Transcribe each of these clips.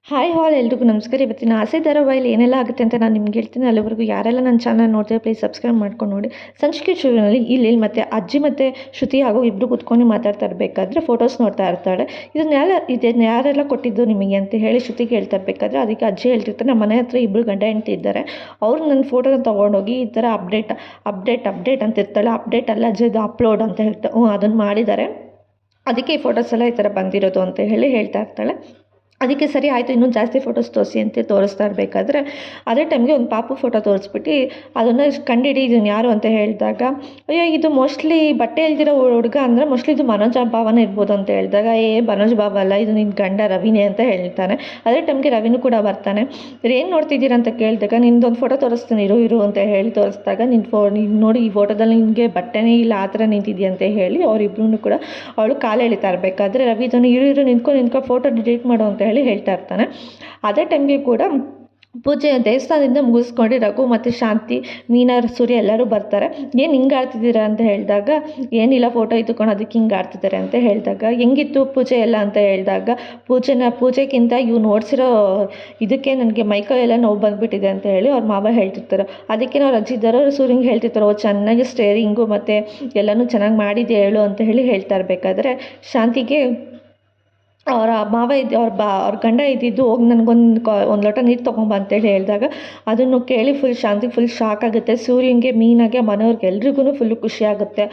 Hi ಎಲ್ರಿಗೂ ನಮಸ್ಕಾರ. ಇವತ್ತಿನ ಆಸೆ ಧಾರಾವಾಹಿಲಿ ಏನೆಲ್ಲ ಆಗುತ್ತೆ ಅಂತ ನಾನು ನಿಮ್ಗೆ ಹೇಳ್ತೀನಿ. ಅಲ್ಲಿವರೆಗೂ ಯಾರೆಲ್ಲ ನನ್ನ ಚಾನಲ್ ನೋಡ್ತೀವಿ ಪ್ಲೀಸ್ ಸಬ್ಸ್ಕ್ರೈಬ್ ಮಾಡ್ಕೊಂಡು ನೋಡಿ. ಸಂಚಿಕೆ ಶುರುವಿನಲ್ಲಿ ಇಲ್ಲಿ ಮತ್ತು ಅಜ್ಜಿ ಮತ್ತು ಶ್ರುತಿ ಹಾಗೂ ಇಬ್ಬರು ಕೂತ್ಕೊಂಡು ಮಾತಾಡ್ತಾ ಇರಬೇಕಾದ್ರೆ ಫೋಟೋಸ್ ನೋಡ್ತಾ ಇರ್ತಾಳೆ. ಇದನ್ನ ಯಾರೆಲ್ಲ ಕೊಟ್ಟಿದ್ದು ನಿಮಗೆ ಅಂತ ಹೇಳಿ ಶ್ರುತಿಗೆ ಹೇಳ್ತಾ ಇರಬೇಕಾದ್ರೆ ಅದಕ್ಕೆ ಅಜ್ಜಿ ಹೇಳ್ತಿರ್ತಾರೆ, ನಮ್ಮ ಮನೆ ಹತ್ರ ಇಬ್ಬರು ಗಂಡ ಹೆಂಡತಿ ಇದ್ದಾರೆ, ಅವ್ರು ನನ್ನ ಫೋಟೋನ ತೊಗೊಂಡೋಗಿ ಈ ಥರ ಅಪ್ಡೇಟ್ ಅಂತ ಇರ್ತಾಳೆ. ಅಪ್ಡೇಟ್ ಅಲ್ಲ ಅಜ್ಜಿ, ಇದು ಅಪ್ಲೋಡ್ ಅಂತ ಹೇಳ್ತಾ ಅದನ್ನು ಮಾಡಿದ್ದಾರೆ, ಅದಕ್ಕೆ ಈ ಫೋಟೋಸ್ ಎಲ್ಲ ಈ ಥರ ಬಂದಿರೋದು ಅಂತ ಹೇಳಿ ಹೇಳ್ತಾ ಇರ್ತಾಳೆ. ಅದಕ್ಕೆ ಸರಿ ಆಯಿತು, ಇನ್ನೂ ಜಾಸ್ತಿ ಫೋಟೋಸ್ ತೋರಿಸಿ ಅಂತ ತೋರಿಸ್ತಾ ಇರಬೇಕಾದ್ರೆ ಅದೇ ಟೈಮ್ಗೆ ಒಂದು ಪಾಪು ಫೋಟೋ ತೋರಿಸ್ಬಿಟ್ಟು ಅದನ್ನು ಕಂಡಿಡಿ ಇದನ್ನು ಯಾರು ಅಂತ ಹೇಳಿದಾಗ, ಅಯ್ಯೋ ಇದು ಮೋಸ್ಟ್ಲಿ ಬಟ್ಟೆ ಇಲ್ದಿರೋ ಹುಡುಗ ಅಂದರೆ ಮೋಸ್ಟ್ಲಿ ಇದು ಮನೋಜ್ ಬಾವನೇ ಇರ್ಬೋದು ಅಂತ ಹೇಳಿದಾಗ, ಮನೋಜ್ ಬಾವ ಅಲ್ಲ, ಇದು ನಿನ್ನ ಗಂಡ ರವಿನೇ ಅಂತ ಹೇಳ್ತಾನೆ. ಅದೇ ಟೈಮ್ಗೆ ರವಿನೂ ಕೂಡ ಬರ್ತಾನೆ. ಏನು ನೋಡ್ತಿದ್ದೀರಾ ಅಂತ ಕೇಳಿದಾಗ, ನಿಂದೊಂದು ಫೋಟೋ ತೋರಿಸ್ತೀನಿ ಇರು ಅಂತ ಹೇಳಿ ತೋರಿಸಿದಾಗ, ನೀನು ನೋಡಿ ಈ ಫೋಟೋದಲ್ಲಿ ನಿನಗೆ ಬಟ್ಟೆನೇ ಇಲ್ಲ ಆ ಥರ ನಿಂತಿದೆಯಾ ಅಂತ ಹೇಳಿ ಅವರಿಬ್ರು ಕೂಡ ಅವಳು ಕಾಲು ಎಳಿತಾ ಇರಬೇಕಾದ್ರೆ ರವಿ ಇದನ್ನು ಇರು ನಿಂತ್ಕೊ ಫೋಟೋ ಡಿಲೀಟ್ ಮಾಡು ಅಂತ ಹೇಳಿ ಹೇಳ್ತಾ ಇರ್ತಾನೆ. ಅದೇ ಟೈಮ್ಗೆ ಕೂಡ ಪೂಜೆ ದೇವಸ್ಥಾನದಿಂದ ಮುಗಿಸ್ಕೊಂಡು ರಘು ಮತ್ತು ಶಾಂತಿ, ಮೀನಾ, ಸೂರ್ಯ ಎಲ್ಲರೂ ಬರ್ತಾರೆ. ಏನು ಹಿಂಗೆ ಆಡ್ತಿದ್ದೀರಾ ಅಂತ ಹೇಳಿದಾಗ, ಏನಿಲ್ಲ ಫೋಟೋ ಇಟ್ಕೊಂಡು ಅದಕ್ಕೆ ಹಿಂಗೆ ಆಡ್ತಿದ್ದಾರೆ ಅಂತ ಹೇಳಿದಾಗ, ಹೆಂಗಿತ್ತು ಪೂಜೆ ಎಲ್ಲ ಅಂತ ಹೇಳಿದಾಗ, ಪೂಜೆಗಿಂತ ಇವು ನೋಡ್ಸಿರೋ ಇದಕ್ಕೆ ನನಗೆ ಮೈಕೈ ಎಲ್ಲ ನೋವು ಬಂದುಬಿಟ್ಟಿದೆ ಅಂತ ಹೇಳಿ ಅವ್ರ ಮಾವ ಹೇಳ್ತಿರ್ತಾರೆ. ಅದಕ್ಕೆ ನಾವು ಅಜ್ಜಿದ್ದಾರೋ ಸೂರ್ಯಂಗೆ ಹೇಳ್ತಿರ್ತಾರೆ, ಚೆನ್ನಾಗಿ ಸ್ಟೇರಿಂಗು ಮತ್ತು ಎಲ್ಲನೂ ಚೆನ್ನಾಗಿ ಮಾಡಿದೆ ಹೇಳು ಅಂತ ಹೇಳಿ ಹೇಳ್ತಾ ಇರಬೇಕಾದ್ರೆ ಶಾಂತಿಗೆ ಅವರ ಮಾವ ಅವ್ರ ಗಂಡ ಇದ್ದಿದ್ದು ಹೋಗಿ ನನಗೊಂದು ಲೋಟ ನೀರು ತೊಗೊಂಬ ಅಂತೇಳಿ ಹೇಳಿದಾಗ ಅದನ್ನು ಕೇಳಿ ಶಾಂತಿಗೆ ಫುಲ್ ಶಾಕ್ ಆಗುತ್ತೆ. ಸೂರ್ಯಂಗೆ, ಮೀನಾಗೆ, ಮನೆಯವ್ರಿಗೆ ಎಲ್ರಿಗೂ ಫುಲ್ಲು ಖುಷಿ ಆಗುತ್ತೆ.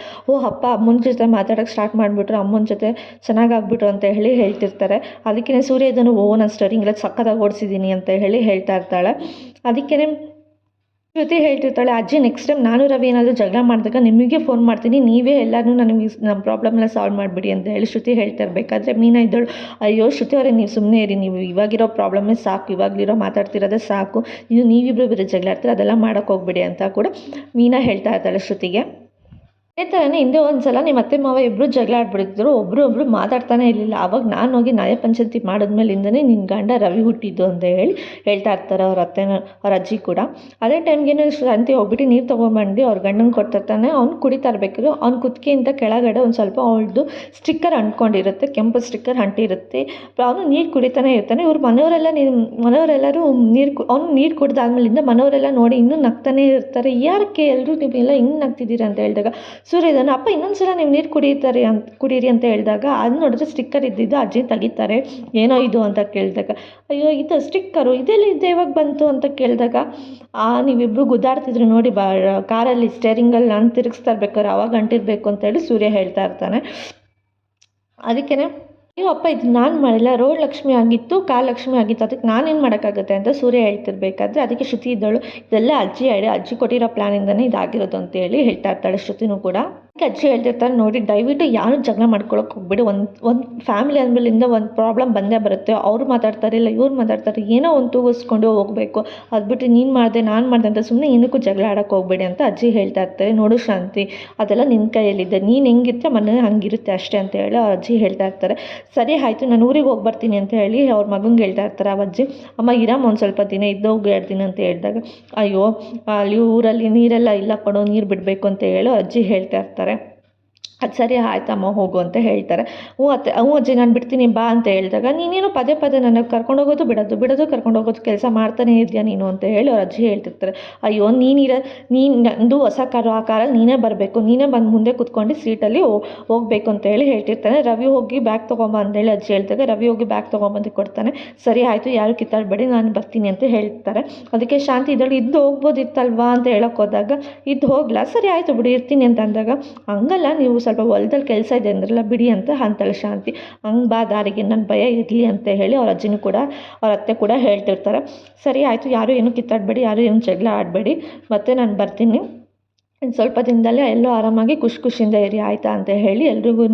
ಅಪ್ಪ ಅಮ್ಮನ ಜೊತೆ ಮಾತಾಡೋಕ್ಕೆ ಸ್ಟಾರ್ಟ್ ಮಾಡಿಬಿಟ್ರು, ಅಮ್ಮನ ಜೊತೆ ಚೆನ್ನಾಗಾಗ್ಬಿಟ್ರು ಅಂತ ಹೇಳಿ ಹೇಳ್ತಿರ್ತಾರೆ. ಅದಕ್ಕೇ ಸೂರ್ಯ ಇದನ್ನು ನಾನು ಸ್ಟರಿಂಗ್ಲ ಸಕ್ಕದಾಗಿ ಓಡಿಸಿದ್ದೀನಿ ಅಂತ ಹೇಳಿ ಹೇಳ್ತಾ ಇರ್ತಾಳೆ. ಅದಕ್ಕೇ ಶ್ರುತಿ ಹೇಳ್ತಿರ್ತಾಳೆ, ಅಜ್ಜಿ ನೆಕ್ಸ್ಟ್ ಟೈಮ್ ನಾನು ರವಿ ಏನಾದರೂ ಜಗಳ ಮಾಡಿದಾಗ ನಿಮಗೆ ಫೋನ್ ಮಾಡ್ತೀನಿ, ನೀವೇ ಎಲ್ಲರೂ ನನಗೆ ನಮ್ಮ ಪ್ರಾಬ್ಲಮ್ನ ಸಾಲ್ವ್ ಮಾಡಿಬಿಡಿ ಅಂತ ಹೇಳಿ ಶ್ರುತಿ ಹೇಳ್ತಾ ಇರಬೇಕಾದ್ರೆ ಮೀನಾ ಇದ್ದಳು, ಅಯ್ಯೋ ಶ್ರುತಿ ಅವರೇ ನೀವು ಸುಮ್ಮನೆ ಇರಿ, ನೀವು ಇವಾಗಿರೋ ಪ್ರಾಬ್ಲಮ್ಮೇ ಸಾಕು, ಇವಾಗಲಿರೋ ಮಾತಾಡ್ತಿರೋದೇ ಸಾಕು, ಇದು ನೀವಿಬ್ಬರು ಬೇರೆ ಜಗಳ ಆಡ್ತೀರ, ಅದೆಲ್ಲ ಮಾಡೋಕ್ಕೆ ಹೋಗ್ಬಿಡಿ ಅಂತ ಕೂಡ ಮೀನಾ ಹೇಳ್ತಾ ಇರ್ತಾಳೆ ಶ್ರುತಿಗೆ. ಅದೇ ಥರನೇ ಹಿಂದೆ ಒಂದು ಸಲ ನಿಮ್ಮ ಅತ್ತೆ ಮಾವ ಇಬ್ಬರು ಜಗಳ ಆಡ್ಬಿಟ್ಟಿದ್ರು, ಒಬ್ಬರು ಮಾತಾಡ್ತಾನೆ ಇರಲಿಲ್ಲ. ಆವಾಗ ನಾನು ಹೋಗಿ ನ್ಯಾಯ ಪಂಚಾಯತಿ ಮಾಡಿದ್ಮೇಲಿಂದನೇ ನಿನ್ನ ಗಂಡ ರವಿ ಹುಟ್ಟಿದ್ದು ಅಂತ ಹೇಳಿ ಹೇಳ್ತಾ ಇರ್ತಾರೆ ಅವ್ರ ಅಜ್ಜಿ ಕೂಡ. ಅದೇ ಟೈಮ್ಗೇನು ಶಾಂತಿ ಹೋಗ್ಬಿಟ್ಟು ನೀರು ತೊಗೊಂಬಂದು ಅವ್ರ ಗಂಡಂಗೆ ಕೊಡ್ತಿರ್ತಾನೆ. ಅವ್ನು ಕುಡಿತಾ ಇರಬೇಕು, ಅವ್ನ ಕುತ್ತಿಗೆಯಿಂದ ಕೆಳಗಡೆ ಒಂದು ಸ್ವಲ್ಪ ಅವಳದು ಸ್ಟಿಕ್ಕರ್ ಅಂಟ್ಕೊಂಡಿರುತ್ತೆ, ಕೆಂಪು ಸ್ಟಿಕ್ಕರ್ ಅಂಟಿರುತ್ತೆ. ಅವನು ನೀರು ಕುಡಿತಾನೆ ಇರ್ತಾನೆ. ಇವ್ರು ಮನೆಯವರೆಲ್ಲರೂ ಅವ್ನು ನೀರು ಕುಡ್ದಾದ್ಮೇಲಿಂದ ಮನೆಯವರೆಲ್ಲ ನೋಡಿ ಇನ್ನೂ ನಗ್ತಾನೆ ಇರ್ತಾರೆ. ಯಾರಕ್ಕೆ ಎಲ್ಲರೂ ನೀವೆಲ್ಲ ಹಿಂಗೆ ನಗ್ತಿದ್ದೀರಾ ಅಂತ ಹೇಳಿದಾಗ ಸೂರ್ಯ ಇದನ್ನು, ಅಪ್ಪ ಇನ್ನೊಂದು ಸಲ ನೀವು ನೀರು ಕುಡೀರಿ ಅಂತ ಹೇಳಿದಾಗ ಅದು ನೋಡಿದ್ರೆ ಸ್ಟಿಕ್ಕರ್ ಇದ್ದಿದ್ದು ಅಜ್ಜಿ ತೆಗಿತಾರೆ. ಏನೋ ಇದು ಅಂತ ಕೇಳಿದಾಗ, ಅಯ್ಯೋ ಇದು ಸ್ಟಿಕ್ಕರು ಇದೆಲ್ಲಿದ್ದೆ ಇವಾಗ ಬಂತು ಅಂತ ಕೇಳಿದಾಗ, ನೀವಿಬ್ಬರು ಗುದ್ದಾಡ್ತಿದ್ರು ನೋಡಿ ಕಾರಲ್ಲಿ ಸ್ಟೇರಿಂಗಲ್ಲಿ ನಾನು ತಿರುಗಿಸ್ತಾ ಇರ್ಬೇಕಾದ್ರೆ ಅವಾಗ ಅಂಟಿರಬೇಕು ಅಂತ ಹೇಳಿ ಸೂರ್ಯ ಹೇಳ್ತಾ ಇರ್ತಾನೆ. ಅದಕ್ಕೇ ಅಯ್ಯೋ ಅಪ್ಪ ಇದು ನಾನು ಮಾಡಿಲ್ಲ, ರೋಡ್ ಲಕ್ಷ್ಮಿ ಆಗಿತ್ತು, ಕಾರ್ ಲಕ್ಷ್ಮಿ ಆಗಿತ್ತು, ಅದಕ್ಕೆ ನಾನೇನು ಮಾಡೋಕ್ಕಾಗುತ್ತೆ ಅಂತ ಸೂರ್ಯ ಹೇಳ್ತಿರ್ಬೇಕಾದ್ರೆ ಅದಕ್ಕೆ ಶ್ರುತಿ ಇದ್ದಳು, ಇದೆಲ್ಲ ಅಜ್ಜಿ ಕೊಟ್ಟಿರೋ ಪ್ಲ್ಯಾನಿಂದನೇ ಇದಾಗಿರೋದು ಅಂತೇಳಿ ಹೇಳ್ತಾ ಇರ್ತಾಳೆ ಶ್ರುತಿನೂ ಕೂಡ. ಅಜ್ಜಿ ಹೇಳ್ತಿರ್ತಾರೆ, ನೋಡಿ ದಯವಿಟ್ಟು ಯಾರು ಜಗಳ ಮಾಡ್ಕೊಳಕ್ಕೆ ಹೋಗ್ಬಿಡಿ, ಒಂದು ಫ್ಯಾಮಿಲಿ ಅಂದಮೇಲಿಂದ ಒಂದು ಪ್ರಾಬ್ಲಮ್ ಬಂದೇ ಬರುತ್ತೆ, ಅವ್ರು ಮಾತಾಡ್ತಾರೆ ಇಲ್ಲ ಇವ್ರು ಮಾತಾಡ್ತಾರೆ, ಏನೋ ಒಂದು ತೂಗಿಸ್ಕೊಂಡು ಹೋಗಬೇಕು, ಅದು ಬಿಟ್ಟು ನೀನು ಮಾಡಿದೆ ನಾನು ಮಾಡಿದೆ ಅಂತ ಸುಮ್ಮನೆ ಏನಕ್ಕೂ ಜಗಳ ಆಡೋಕ್ಕೆ ಹೋಗ್ಬೇಡಿ ಅಂತ ಅಜ್ಜಿ ಹೇಳ್ತಾ ಇರ್ತಾರೆ. ನೋಡು ಶಾಂತಿ, ಅದೆಲ್ಲ ನಿನ್ನ ಕೈಯಲ್ಲಿದೆ, ನೀನು ಹೆಂಗಿದ್ರೆ ಮನೆ ಹಂಗಿರುತ್ತೆ ಅಷ್ಟೇ ಅಂತ ಹೇಳಿ ಅವ್ರ ಅಜ್ಜಿ ಹೇಳ್ತಾ ಇರ್ತಾರೆ. ಸರಿ ಆಯಿತು ನಾನು ಊರಿಗೆ ಹೋಗಿ ಬರ್ತೀನಿ ಅಂತ ಹೇಳಿ ಅವ್ರ ಮಗಂಗೆ ಹೇಳ್ತಾ ಇರ್ತಾರೆ. ಆ ಅಜ್ಜಿ, ಅಮ್ಮ ಇರಮ್ಮ ಒಂದು ಸ್ವಲ್ಪ ದಿನ ಇದ್ದೋಗಿ ಹೇಳ್ತೀನಿ ಅಂತ ಹೇಳಿದಾಗ, ಅಯ್ಯೋ ಅಲ್ಲಿ ಊರಲ್ಲಿ ನೀರೆಲ್ಲ ಇಲ್ಲ ಕೊಡೋ, ನೀರು ಬಿಡಬೇಕು ಅಂತ ಹೇಳಿ ಅಜ್ಜಿ ಹೇಳ್ತಾ ಇರ್ತಾರೆ. ಅದು ಸರಿ ಆಯ್ತಮ್ಮ ಹೋಗು ಅಂತ ಹೇಳ್ತಾರೆ. ಹ್ಞೂ ಅಜ್ಜಿ ನಾನು ಬಿಡ್ತೀನಿ ಬಾ ಅಂತ ಹೇಳಿದಾಗ, ನೀನೇನು ಪದೇ ನನಗೆ ಕರ್ಕೊಂಡೋಗೋದು ಬಿಡೋದು ಕರ್ಕೊಂಡೋಗೋದು ಕೆಲಸ ಮಾಡ್ತಾನೆ ಇದೆಯಾ ನೀನು ಅಂತ ಹೇಳಿ ಅವ್ರ ಅಜ್ಜಿ ಹೇಳ್ತಿರ್ತಾರೆ. ಅಯ್ಯೋ ನಂದು ಹೊಸ ಕಾರು, ಆ ಕಾರಲ್ಲಿ ನೀನೇ ಬರಬೇಕು, ನೀನೇ ಬಂದು ಮುಂದೆ ಕೂತ್ಕೊಂಡು ಸೀಟಲ್ಲಿ ಹೋಗಬೇಕು ಅಂತ ಹೇಳಿ ಹೇಳ್ತಿರ್ತಾನೆ. ರವಿ ಹೋಗಿ ಬ್ಯಾಗ್ ತೊಗೊಂಬ ಅಂತೇಳಿ ಅಜ್ಜಿ ಹೇಳ್ತಾರೆ. ರವಿ ಹೋಗಿ ಬ್ಯಾಗ್ ತೊಗೊಂಬಂದು ಕೊಡ್ತಾನೆ. ಸರಿ ಆಯಿತು ಯಾರು ಕಿತ್ತಾಡಬೇಡಿ ನಾನು ಬರ್ತೀನಿ ಅಂತ ಹೇಳ್ತಾರೆ. ಅದಕ್ಕೆ ಶಾಂತಿ ಇದ್ದಳು, ಇದ್ದು ಹೋಗ್ಬೋದಿತ್ತಲ್ವಾ ಅಂತ ಹೇಳೋಕೆ ಹೋದಾಗ, ಇದ್ದು ಹೋಗ್ಲಾ, ಸರಿ ಆಯಿತು ಬಿಡಿ ಇರ್ತೀನಿ ಅಂತ ಅಂದಾಗ, ಹಂಗಲ್ಲ ನೀವು ಸ್ವಲ್ಪ ಹೊಲದಲ್ಲಿ ಕೆಲಸ ಇದೆ ಅಂದ್ರಲ್ಲ ಬಿಡಿ ಅಂತ ಅಂತಾಳೆ ಶಾಂತಿ. ಹಂಗೆ ಬಾ ದಾರಿಗೆ, ನನ್ನ ಭಯ ಇರಲಿ ಅಂತ ಹೇಳಿ ಅವ್ರ ಅಜ್ಜಿನೂ ಕೂಡ ಅವ್ರ ಅತ್ತೆ ಕೂಡ ಹೇಳ್ತಿರ್ತಾರೆ. ಸರಿ ಆಯಿತು ಯಾರು ಏನು ಕಿತ್ತಾಡಬೇಡಿ, ಯಾರು ಏನು ಜಗಳ ಆಡಬೇಡಿ, ಮತ್ತೆ ನಾನು ಬರ್ತೀನಿ, ಇನ್ನು ಸ್ವಲ್ಪ ದಿನದಲ್ಲೇ ಎಲ್ಲರೂ ಆರಾಮಾಗಿ ಖುಷಿಯಿಂದ ಇರಿ ಆಯಿತಾ ಅಂತ ಹೇಳಿ ಎಲ್ರಿಗೂ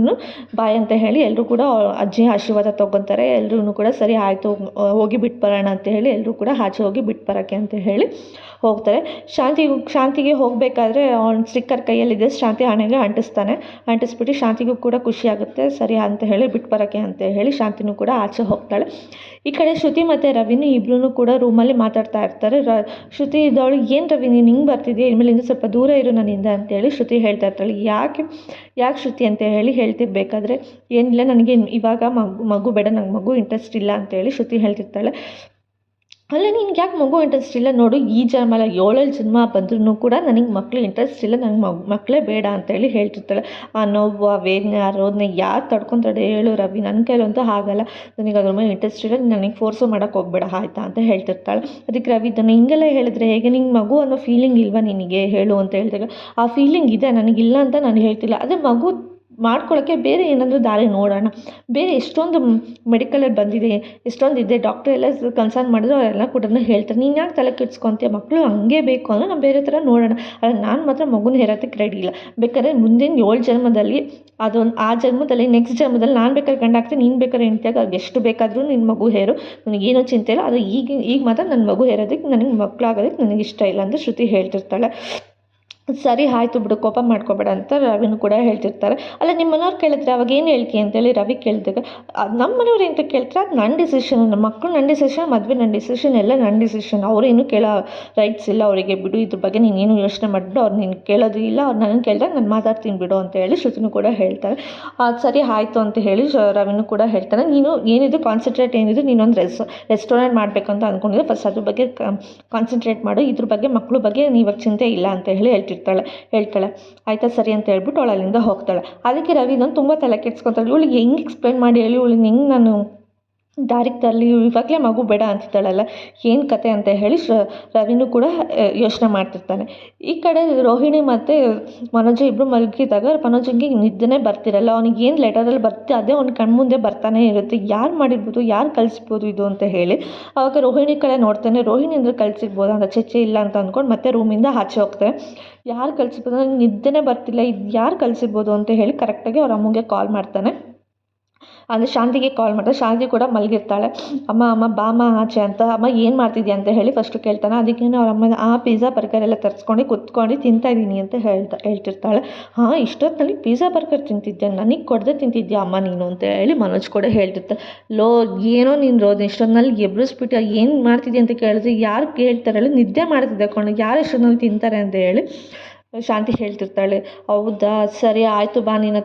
ಬಾಯ್ ಅಂತ ಹೇಳಿ ಎಲ್ಲರೂ ಕೂಡ ಅಜ್ಜಿ ಆಶೀರ್ವಾದ ತೊಗೊತಾರೆ. ಎಲ್ಲರೂ ಕೂಡ ಸರಿ ಆಯಿತು ಹೋಗಿ ಬಿಟ್ಟು ಬರೋಣ ಅಂತ ಹೇಳಿ ಎಲ್ಲರೂ ಕೂಡ ಆಚೆ ಹೋಗಿ ಬಿಟ್ಟು ಬರೋಕ್ಕೆ ಅಂತ ಹೇಳಿ ಹೋಗ್ತಾರೆ. ಶಾಂತಿಗೆ ಹೋಗಬೇಕಾದ್ರೆ ಅವ್ನ ಸ್ಟಿಕ್ಕರ್ ಕೈಯಲ್ಲಿದೆ, ಶಾಂತಿ ಹಣೆಗೆ ಅಂಟಿಸ್ಬಿಟ್ಟು ಶಾಂತಿಗೂ ಕೂಡ ಖುಷಿ ಆಗುತ್ತೆ. ಸರಿ ಅಂತ ಹೇಳಿ ಬಿಟ್ಟು ಬರೋಕ್ಕೆ ಅಂತ ಹೇಳಿ ಶಾಂತಿನೂ ಕೂಡ ಆಚೆ ಹೋಗ್ತಾಳೆ. ಈ ಕಡೆ ಶ್ರುತಿ ಮತ್ತು ರವಿನೂ ಇಬ್ಬರೂ ಕೂಡ ರೂಮಲ್ಲಿ ಮಾತಾಡ್ತಾ ಇರ್ತಾರೆ. ಶ್ರುತಿ ಇದ್ದವಳು, ಏನು ರವಿ ನೀನು ಹಿಂಗೆ ಬರ್ತಿದ್ದೀಯ, ಇನ್ಮೇಲಿಂದ ಸ್ವಲ್ಪ ದೂರ ಇರು ನನ್ನಿಂದ ಅಂತೇಳಿ ಶ್ರುತಿ ಹೇಳ್ತಾ ಇರ್ತಾಳೆ. ಯಾಕೆ ಶ್ರುತಿ ಅಂತ ಹೇಳಿ ಹೇಳ್ತಿರ್ಬೇಕಾದ್ರೆ, ಏನಿಲ್ಲ ನನಗೆ ಇವಾಗ ಮಗು ಬೇಡ, ನಂಗೆ ಮಗು ಇಂಟ್ರೆಸ್ಟ್ ಇಲ್ಲ ಅಂತೇಳಿ ಶ್ರುತಿ ಹೇಳ್ತಿರ್ತಾಳೆ. ಅಲ್ಲ ನಿನ್ಗೆ ಯಾಕೆ ಮಗು ಇಂಟ್ರೆಸ್ಟ್ ಇಲ್ಲ ನೋಡು, ಈ ಜನ್ಮ ಅಲ್ಲ 7 ಜನ್ಮ ಬಂದ್ರೂ ಕೂಡ ನನಗೆ ಮಕ್ಳು ಇಂಟ್ರೆಸ್ಟ್ ಇಲ್ಲ, ನನಗೆ ಮಕ್ಕಳೇ ಬೇಡ ಅಂತೇಳಿ ಹೇಳ್ತಿರ್ತಾಳೆ. ಆ ನೋವು, ಆ ವೇದನೆ, ಆ ರೋದನೆ ಯಾರು ತಡ್ಕೊತಾರೆ ಹೇಳು ರವಿ, ನನ್ನ ಕೈಲಂತೂ ಆಗಲ್ಲ, ನನಗೆ ಅದ್ರ ಮೇಲೆ ಇಂಟ್ರೆಸ್ಟ್ ಇಲ್ಲ, ನನಗೆ ಫೋರ್ಸು ಮಾಡೋಕ್ಕೆ ಹೋಗ್ಬೇಡ ಆಯಿತಾ ಅಂತ ಹೇಳ್ತಿರ್ತಾಳೆ. ಅದಕ್ಕೆ ರವಿ ಇದನ್ನು ಹಿಂಗೆಲ್ಲ ಹೇಳಿದ್ರೆ ಹೇಗೆ, ನಿಂಗೆ ಮಗು ಅನ್ನೋ ಫೀಲಿಂಗ್ ಇಲ್ವಾ ನಿನಗೆ ಹೇಳು ಅಂತ ಹೇಳಿದಾಗ, ಆ ಫೀಲಿಂಗ್ ಇದೆ ನನಗಿಲ್ಲ ಅಂತ ನಾನು ಹೇಳ್ತಿಲ್ಲ, ಅದೇ ಮಗು ಮಾಡ್ಕೊಳ್ಳೋಕ್ಕೆ ಬೇರೆ ಏನಾದರೂ ದಾರಿ ನೋಡೋಣ, ಬೇರೆ ಎಷ್ಟೊಂದು ಮೆಡಿಕಲಲ್ಲಿ ಬಂದಿದೆ, ಎಷ್ಟೊಂದು ಇದೆ, ಡಾಕ್ಟ್ರ್ ಎಲ್ಲ ಕನ್ಸಲ್ಟ್ ಮಾಡಿದ್ರು ಅವರೆಲ್ಲ ಕೂಡ ಹೇಳ್ತಾರೆ, ನೀನು ಯಾಕೆ ತಲೆ ಕೆಡ್ಸ್ಕೊತೀಯ, ಮಕ್ಕಳು ಹಂಗೆ ಬೇಕು ಅಂದರೆ ನಾವು ಬೇರೆ ಥರ ನೋಡೋಣ, ಆದರೆ ನಾನು ಮಾತ್ರ ಮಗುನ ಹೇರೋದಕ್ಕೆ ರೆಡಿ ಇಲ್ಲ, ಬೇಕಾದ್ರೆ ಮುಂದಿನ 7 ಜನ್ಮದಲ್ಲಿ ಆ ಜನ್ಮದಲ್ಲಿ ನೆಕ್ಸ್ಟ್ ಜನ್ಮದಲ್ಲಿ ನಾನು ಬೇಕಾದ್ರೆ ಗಂಡ ಆಗ್ತೀನಿ, ನೀನು ಬೇಕಾದ್ರೆ ಹೆಂಡ್ತಿಯಾಗ ಅವ್ರಿಗೆ ಎಷ್ಟು ಬೇಕಾದರೂ ನಿನ್ನ ಮಗು ಹೇರು, ನನಗೇನೋ ಚಿಂತೆ ಇಲ್ಲ, ಆದರೆ ಈಗ ಮಾತ್ರ ನನ್ನ ಮಗು ಹೇರೋದಕ್ಕೆ ನನಗೆ ಮಕ್ಕಳಾಗೋದಕ್ಕೆ ನನಗೆ ಇಷ್ಟ ಇಲ್ಲ ಅಂತ ಶ್ರುತಿ ಹೇಳ್ತಿರ್ತಾಳೆ. ಸರಿ ಆಯಿತು ಬಿಡು, ಕೋಪ ಮಾಡ್ಕೋಬೇಡ ಅಂತ ರವಿನೂ ಕೂಡ ಹೇಳ್ತಿರ್ತಾರೆ. ಅಲ್ಲ ನಿಮ್ಮ ಮನೆಯವ್ರು ಕೇಳಿದ್ರೆ ಅವಾಗ ಏನು ಹೇಳ್ತಿ ಅಂತೇಳಿ ರವಿ ಕೇಳಿದಾಗ, ನಮ್ಮ ಮನೆಯವ್ರು ಅಂತ ಕೇಳ್ತಾರೆ, ಅದು ನನ್ನ ಡಿಸಿಷನ್, ನಮ್ಮ ಮಕ್ಕಳು ನನ್ನ ಡಿಸಿಷನ್, ಮದುವೆ ನನ್ನ ಡಿಸಿಷನ್, ಎಲ್ಲ ನನ್ನ ಡಿಸಿಷನ್, ಅವರೇನು ಕೇಳೋ ರೈಟ್ಸ್ ಇಲ್ಲ ಅವರಿಗೆ, ಬಿಡು ಇದ್ರ ಬಗ್ಗೆ ನೀನೇನು ಯೋಚನೆ ಮಾಡಿಬಿಡು, ಅವ್ರು ನೀನು ಕೇಳೋದು ಇಲ್ಲ, ಅವ್ರು ನನಗೆ ಕೇಳಿದಾಗ ನಾನು ಮಾತಾಡ್ತೀನಿ ಬಿಡು ಅಂತ ಹೇಳಿ ಶ್ರುತಿನೂ ಕೂಡ ಹೇಳ್ತಾರೆ. ಸರಿ ಆಯಿತು ಅಂತ ಹೇಳಿ ರವಿನೂ ಕೂಡ ಹೇಳ್ತಾನೆ, ನೀನು ಏನಿದು ಕಾನ್ಸಂಟ್ರೇಟ್ ಏನಿದು, ನೀನೊಂದು ರೆಸ್ಟೋರೆಂಟ್ ಮಾಡಬೇಕಂತ ಅಂದ್ಕೊಂಡಿದ್ದೆ, ಫಸ್ಟ್ ಅದ್ರ ಬಗ್ಗೆ ಕಾನ್ಸಂಟ್ರೇಟ್ ಮಾಡು, ಇದ್ರ ಬಗ್ಗೆ ಮಕ್ಕಳ ಬಗ್ಗೆ ನೀವಾಗ ಚಿಂತೆ ಇಲ್ಲ ಅಂತ ಹೇಳಿ ಹೇಳ್ತಾಳೆ. ಆಯಿತಾ ಸರಿ ಅಂತ ಹೇಳ್ಬಿಟ್ಟು ಅವಳು ಅಲ್ಲಿಂದ ಹೋಗ್ತಾಳೆ. ಅದಕ್ಕೆ ರವಿ ನಾನು ತುಂಬ ತಲೆ ಕೆಡ್ಸ್ಕೊತಾಳೆ, ಇವಳಿಗೆ ಹೆಂಗೆ ಎಕ್ಸ್ಪ್ಲೇನ್ ಮಾಡಿ ಹೇಳಿ, ಇವಳಿಗೆ ಹೆಂಗೆ ನಾನು ದಾರಿಗೆ ತರಲಿ, ಇವಾಗಲೇ ಮಗು ಬೇಡ ಅಂತಿದ್ದಾಳಲ್ಲ, ಏನು ಕತೆ ಅಂತ ಹೇಳಿ ರವಿನೂ ಕೂಡ ಯೋಚನೆ ಮಾಡ್ತಿರ್ತಾನೆ. ಈ ಕಡೆ ರೋಹಿಣಿ ಮತ್ತು ಮನೋಜ ಇಬ್ಬರು ಮಲಗಿದಾಗ ಮನೋಜಂಗೆ ನಿದ್ದೆನೇ ಬರ್ತಿರಲ್ಲ, ಅವ್ನಿಗೆ ಏನು ಲೆಟರಲ್ಲಿ ಬರ್ತಿ ಅದೇ ಅವ್ನ ಕಣ್ಮುಂದೆ ಬರ್ತಾನೆ ಇರುತ್ತೆ, ಯಾರು ಮಾಡಿರ್ಬೋದು, ಯಾರು ಕಳಿಸ್ಬೋದು ಇದು ಅಂತ ಹೇಳಿ. ಆವಾಗ ರೋಹಿಣಿ ಕಡೆ ನೋಡ್ತಾನೆ, ರೋಹಿಣಿ ಅಂದರೆ ಕಳಿಸಿರ್ಬೋದು ಅಂತ, ಚೇಚೆ ಇಲ್ಲ ಅಂತ ಅಂದ್ಕೊಂಡು ಮತ್ತೆ ರೂಮಿಂದ ಆಚೆ ಹೋಗ್ತಾರೆ. ಯಾರು ಕಳಿಸಿರ್ಬೋದು, ನನಗೆ ನಿದ್ದೆನೇ ಬರ್ತಿಲ್ಲ, ಇದು ಯಾರು ಕಳಿಸಿರ್ಬೋದು ಅಂತ ಹೇಳಿ ಕರೆಕ್ಟಾಗಿ ಅವ್ರ ಅಮ್ಮಗೆ ಕಾಲ್ ಮಾಡ್ತಾನೆ. ಅಂದರೆ ಶಾಂತಿಗೆ ಕಾಲ್ ಮಾಡ್ತಾರೆ. ಶಾಂತಿ ಕೂಡ ಮಲಗಿರ್ತಾಳೆ. ಅಮ್ಮ ಬಾಮ್ಮ ಆಚೆ ಅಂತ, ಅಮ್ಮ ಏನು ಮಾಡ್ತಿದ್ಯಾ ಅಂತ ಹೇಳಿ ಫಸ್ಟು ಕೇಳ್ತಾನೆ. ಅದಕ್ಕೆ ಅವ್ರ ಅಮ್ಮ ಪಿಜ್ಜಾ ಬರ್ಗರ್ ಎಲ್ಲ ತರಿಸ್ಕೊಂಡು ಕುತ್ಕೊಂಡು ತಿಂತಾಯಿದ್ದೀನಿ ಅಂತ ಹೇಳ್ತಿರ್ತಾಳೆ. ಇಷ್ಟೊತ್ತಿನಲ್ಲಿ ಪಿಜ್ಜಾ ಬರ್ಗರ್ ತಿಂತಿದ್ದೆ, ನನಗೆ ಕೊಡದೆ ತಿಂತಿದ್ಯಾ ಅಮ್ಮ ನೀನು ಅಂತ ಹೇಳಿ ಮನೋಜ್ ಕೂಡ ಹೇಳ್ತಿರ್ತಾರೆ. ಏನೋ ನೀನು ರೋದು ಇಷ್ಟೊತ್ತಿನಲ್ಲಿ ಎಬ್ರಿಸ್ಬಿಟ್ಟು ಏನು ಮಾಡ್ತಿದ್ಯಾ ಅಂತ ಕೇಳಿದ್ರೆ, ಯಾರು ಕೇಳ್ತಾರಲ್ಲ, ನಿದ್ದೆ ಮಾಡ್ತಿದ್ದೆ ಯಾರು ಇಷ್ಟೊತ್ತಿನಲ್ಲಿ ತಿಂತಾರೆ ಅಂತ ಹೇಳಿ ಶಾಂತಿ ಹೇಳ್ತಿರ್ತಾಳೆ. ಹೌದಾ ಸರಿ ಆಯಿತು ಬಾ, ನಿನ್ನ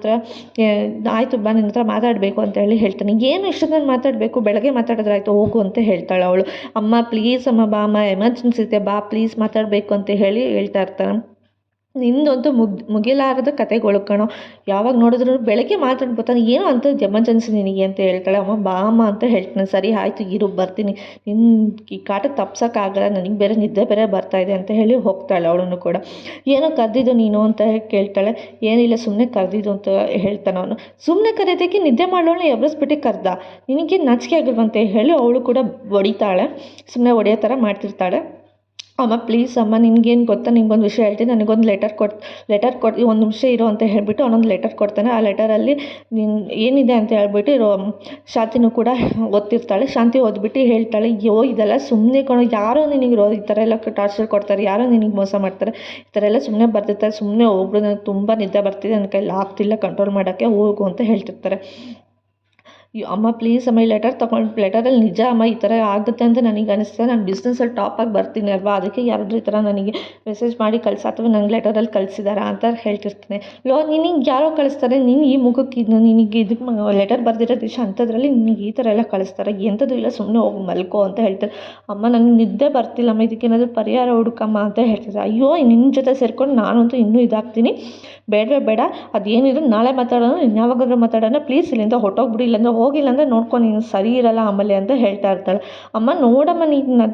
ಹತ್ರ ಮಾತಾಡಬೇಕು ಅಂತ ಹೇಳಿ ಹೇಳ್ತಾನೆ. ಏನು ಇಷ್ಟೊಂದು ಮಾತಾಡಬೇಕು, ಬೆಳಗ್ಗೆ ಮಾತಾಡಿದ್ರೆ ಆಯಿತು ಹೋಗು ಅಂತ ಹೇಳ್ತಾಳೆ ಅವಳು. ಅಮ್ಮ ಪ್ಲೀಸ್ ಅಮ್ಮ ಬಾ ಅಮ್ಮ, ಎಮರ್ಜೆನ್ಸಿ ಇದೆ ಬಾ ಪ್ಲೀಸ್ ಮಾತಾಡಬೇಕು ಅಂತ ಹೇಳಿ ಹೇಳ್ತಾ ಇರ್ತಾನೆ. ನಿಂದಂತೂ ಮುಗಿಲಾರದ ಕತೆಗಳು ಕಣೋ, ಯಾವಾಗ ನೋಡಿದ್ರು ಬೆಳಗ್ಗೆ ಮಾತಾಡ್ಬೋತಾನೆ, ಏನೋ ಅಂಥದ್ದು ಎಮರ್ಜೆನ್ಸಿ ನಿನಗೆ ಅಂತ ಹೇಳ್ತಾಳೆ. ಅಮ್ಮ ಬಾ ಅಮ್ಮ ಅಂತ ಹೇಳ್ತಾನೆ. ಸರಿ ಆಯಿತು ಇರು ಬರ್ತೀನಿ, ನಿನ್ನ ಈ ಕಾಟ ತಪ್ಸೋಕ್ಕಾಗಲ್ಲ, ನನಗೆ ಬೇರೆ ನಿದ್ದೆ ಬೇರೆ ಬರ್ತಾಯಿದೆ ಅಂತ ಹೇಳಿ ಹೋಗ್ತಾಳೆ ಅವಳನ್ನು ಕೂಡ. ಏನೋ ಕರೆದಿದ್ದು ನೀನು ಅಂತ ಕೇಳ್ತಾಳೆ. ಏನಿಲ್ಲ ಸುಮ್ಮನೆ ಕರೆದಿದ್ದು ಅಂತ ಹೇಳ್ತಾನೆ ಅವನು. ಸುಮ್ಮನೆ ಕರೆಯೋದಕ್ಕೆ ನಿದ್ದೆ ಮಾಡೋಳನ್ನ ಎಬ್ರಿಸ್ಬಿಟ್ಟು ಕರೆದ, ನಿನಗೆ ನಾಚಿಕೆ ಆಗಿಲ್ವಂತೆ ಹೇಳಿ ಅವಳು ಕೂಡ ಹೊಡಿತಾಳೆ, ಸುಮ್ಮನೆ ಹೊಡೆಯೋ ಥರ ಮಾಡ್ತಿರ್ತಾಳೆ. ಅಮ್ಮ ಪ್ಲೀಸ್ ಅಮ್ಮ, ನಿನ್ಗೇನು ಗೊತ್ತಾ, ನಿಂಗೊಂದು ವಿಷಯ ಹೇಳ್ತೀನಿ, ನನಗೊಂದು ಲೆಟರ್ ಕೊಟ್ಟು ಒಂದು ನಿಮಿಷ ಇರೋ ಅಂತ ಹೇಳಿಬಿಟ್ಟು ಅವನೊಂದು ಲೆಟರ್ ಕೊಡ್ತಾನೆ. ಆ ಲೆಟರಲ್ಲಿ ಏನಿದೆ ಅಂತ ಹೇಳ್ಬಿಟ್ಟು ಶಾಂತಿನೂ ಕೂಡ ಓದ್ತಿರ್ತಾಳೆ. ಶಾಂತಿ ಓದ್ಬಿಟ್ಟು ಹೇಳ್ತಾಳೆ, ಇದೆಲ್ಲ ಸುಮ್ಮನೆ ಕಣೋ, ಯಾರೋ ನಿನಗೆ ಈ ಥರ ಎಲ್ಲ ಟಾರ್ಚರ್ ಕೊಡ್ತಾರೆ, ಯಾರೋ ನಿನಗೆ ಮೋಸ ಮಾಡ್ತಾರೆ, ಈ ಥರ ಎಲ್ಲ ಸುಮ್ಮನೆ ಬರ್ತಿರ್ತಾರೆ, ಸುಮ್ಮನೆ ಹೋಗ್ಬಿಡು, ನನಗೆ ತುಂಬ ನಿದ್ದೆ ಬರ್ತಿದೆ, ನನ್ನ ಕೈಲಿ ಆಗ್ತಿಲ್ಲ ಕಂಟ್ರೋಲ್ ಮಾಡೋಕ್ಕೆ, ಹೋಗು ಅಂತ ಹೇಳ್ತಿರ್ತಾರೆ. ಅಮ್ಮ ಪ್ಲೀಸ್ ಅಮ್ಮ, ಈ ಲೆಟರಲ್ಲಿ ನಿಜ ಅಮ್ಮ ಈ ಥರ ಆಗುತ್ತೆ ಅಂತ ನನಗೆ ಅನಿಸ್ತದೆ, ನಾನು ಬಿಸ್ನೆಸ್ಸಲ್ಲಿ ಟಾಪಾಗಿ ಬರ್ತೀನಿ ಅಲ್ವಾ, ಅದಕ್ಕೆ ಯಾರಾದರೂ ಈ ಥರ ನನಗೆ ಮೆಸೇಜ್ ಮಾಡಿ ಅಥವಾ ನನಗೆ ಲೆಟರಲ್ಲಿ ಕಳಿಸಿದಾರಾ ಅಂತ ಹೇಳ್ತಿರ್ತೀನಿ. ನಿನಗೆ ಯಾರೋ ಕಳಿಸ್ತಾರೆ, ನೀನು ಈ ಮುಖಕ್ಕೆ ನಿನಗೆ ಇದಕ್ಕೆ ಲೆಟರ್ ಬರ್ದಿರೋದು ಇಷ್ಟ ಅಂಥದ್ರಲ್ಲಿ ನಿನಗೆ ಈ ಥರ ಎಲ್ಲ ಕಳಿಸ್ತಾರೆ, ಎಂಥದ್ದು ಇಲ್ಲ ಸುಮ್ಮನೆ ಹೋಗಿ ಮಲ್ಕೋ ಅಂತ ಹೇಳ್ತಾರೆ. ಅಮ್ಮ ನನಗೆ ನಿದ್ದೆ ಬರ್ತಿಲ್ಲಮ್ಮ, ಇದಕ್ಕೇನಾದರೂ ಪರಿಹಾರ ಹುಡುಕಮ್ಮ ಅಂತ ಹೇಳ್ತಿದ್ದಾರೆ. ಅಯ್ಯೋ ನಿನ್ನ ಜೊತೆ ಸೇರ್ಕೊಂಡು ನಾನಂತೂ ಇನ್ನೂ ಇದಾಗ್ತೀನಿ, ಬೇಡ ಅದೇನಿದ್ರು ನಾಳೆ ಮಾತಾಡೋಣ, ಇನ್ಯಾವಾಗಾದ್ರೂ ಮಾತಾಡೋಣ, ಪ್ಲೀಸ್ ಇಲ್ಲಿಂದ ಹೊಟ್ಟೋಗ್ಬಿಡಿ, ಇಲ್ಲಾಂದರೆ ಹೋಗಿಲ್ಲ ಅಂದರೆ ನೋಡ್ಕೊಂಡು ನೀನು ಸರಿ ಇರಲ್ಲ ಆಮೇಲೆ ಅಂತ ಹೇಳ್ತಾ ಇರ್ತಾಳೆ. ಅಮ್ಮ ನೋಡಮ್ಮ, ನೀನು